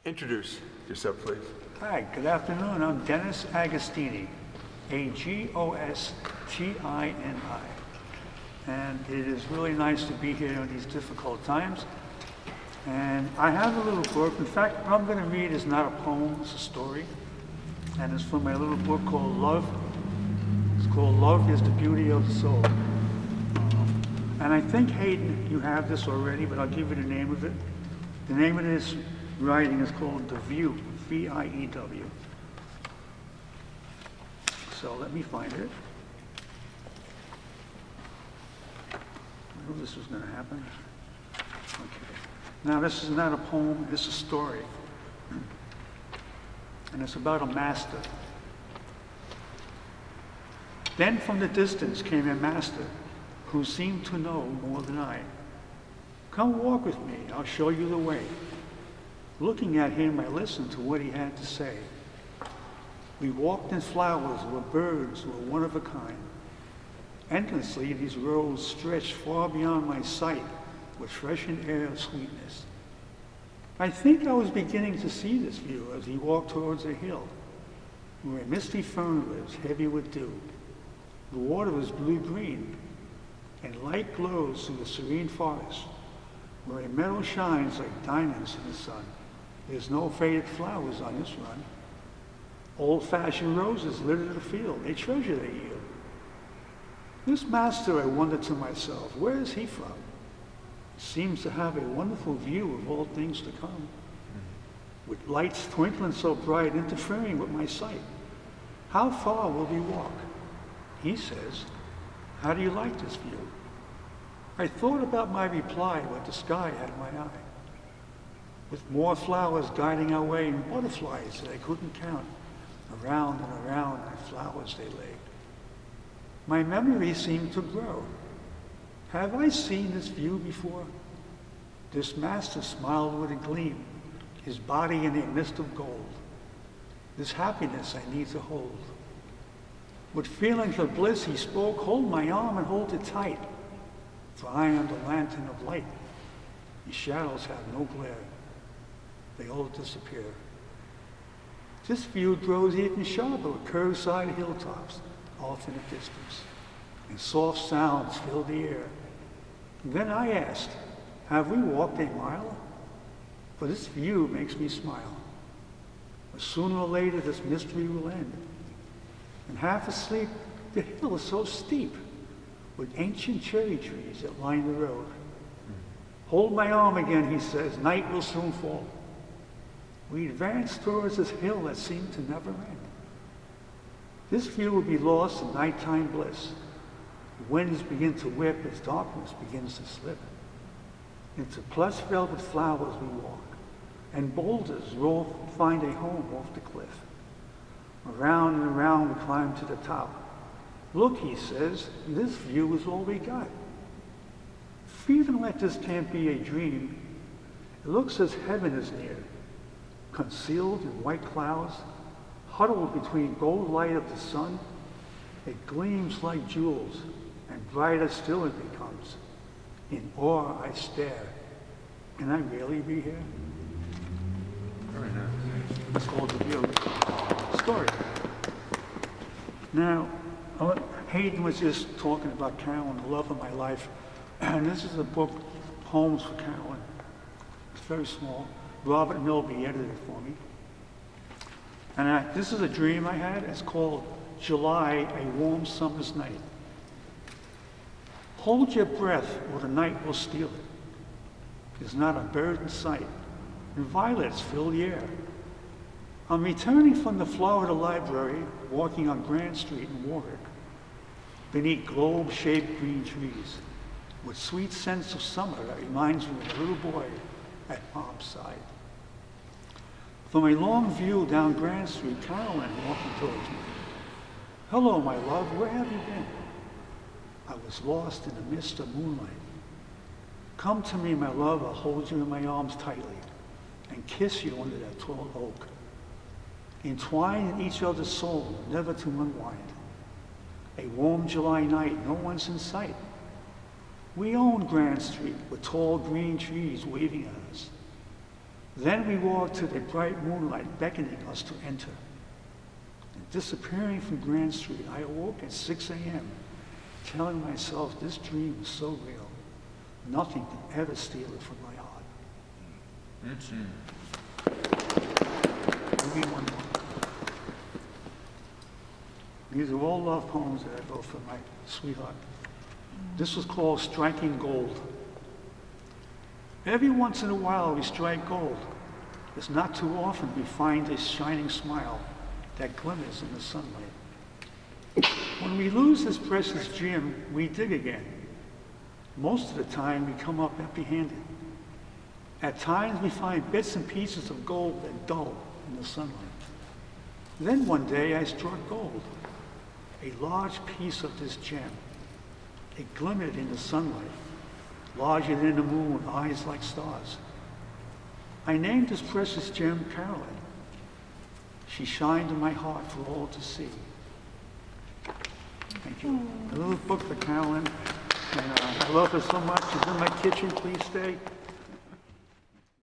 Introduce yourself, please. Hi, good afternoon. I'm Dennis Agostini, Agostini. And it is really nice to be here in these difficult times. And I have a little book. In fact, what I'm going to read is not a poem, it's a story. And it's from my little book called Love. It's called Love is the Beauty of the Soul. And I think, Hayden, you have this already, but I'll give you the name of it. The name of this writing is called The View, V-I-E-W. So let me find it. I knew this was going to happen. Okay. Now, this is not a poem, it's a story. And it's about a master. Then from the distance came a master who seemed to know more than I. Come walk with me, I'll show you the way. Looking at him, I listened to what he had to say. We walked in flowers where birds were one of a kind. Endlessly, these roads stretched far beyond my sight with freshened air of sweetness. I think I was beginning to see this view as he walked towards a hill where a misty fern lives, heavy with dew. The water is blue-green, and light glows through the serene forest, where a meadow shines like diamonds in the sun. There's no faded flowers on this run. Old-fashioned roses litter the field. They treasure their yield. This master, I wonder to myself, where is he from? Seems to have a wonderful view of all things to come, with lights twinkling so bright, interfering with my sight. How far will we walk? He says, how do you like this view? I thought about my reply, but the sky had my eye, with more flowers guiding our way and butterflies that I couldn't count. Around and around the flowers they laid. My memory seemed to grow. Have I seen this view before? This master smiled with a gleam, his body in a mist of gold. This happiness I need to hold. With feelings of bliss he spoke, hold my arm and hold it tight, for I am the lantern of light. The shadows have no glare. They all disappear. This view grows even sharper with curved-side hilltops off in the distance, and soft sounds fill the air. And then I asked, have we walked a mile? For this view makes me smile. But sooner or later this mystery will end. And half asleep, the hill is so steep, with ancient cherry trees that line the road. Hold my arm again, he says, night will soon fall. We advance towards this hill that seemed to never end. This view will be lost in nighttime bliss. The winds begin to whip as darkness begins to slip. Into plush velvet flowers we walk, and boulders roll find a home off the cliff. Around and around we climb to the top. Look, he says, this view is all we got. Feeling like this can't be a dream, it looks as heaven is near. Concealed in white clouds, huddled between gold light of the sun, it gleams like jewels, and brighter still it becomes. In awe I stare. Can I really be here? Very nice. It's called The View. Story. Now, Hayden was just talking about Carolyn, the love of my life, and this is a book, Poems for Carolyn. It's very small. Robert Milby edited it for me. And this is a dream I had. It's called July, a Warm Summer's Night. Hold your breath or the night will steal it. There's not a bird in sight, and violets fill the air. I'm returning from the Florida Library, walking on Grand Street in Warwick, beneath globe-shaped green trees, with sweet sense of summer that reminds me of a little boy at Mom's side. From a long view down Grand Street, Carolyn walking towards me. Hello, my love, where have you been? I was lost in the mist of moonlight. Come to me, my love, I'll hold you in my arms tightly and kiss you under that tall oak. Entwined in each other's soul, never to unwind. A warm July night, no one's in sight. We own Grand Street with tall green trees waving at us. Then we walked to the bright moonlight beckoning us to enter. And disappearing from Grand Street, I awoke at 6 a.m., telling myself this dream was so real, nothing can ever steal it from my heart. I'll read one more. These are all love poems that I wrote for my sweetheart. This was called Striking Gold. Every once in a while we strike gold. It's not too often we find a shining smile that glimmers in the sunlight. When we lose this precious gem, we dig again. Most of the time we come up empty-handed. At times we find bits and pieces of gold that dull in the sunlight. Then one day I struck gold, a large piece of this gem. It glimmered in the sunlight, larger than the moon with eyes like stars. I named this precious gem Carolyn. She shined in my heart for all to see. Thank you. A little book for Carolyn. And I love her so much. She's in my kitchen. Please stay.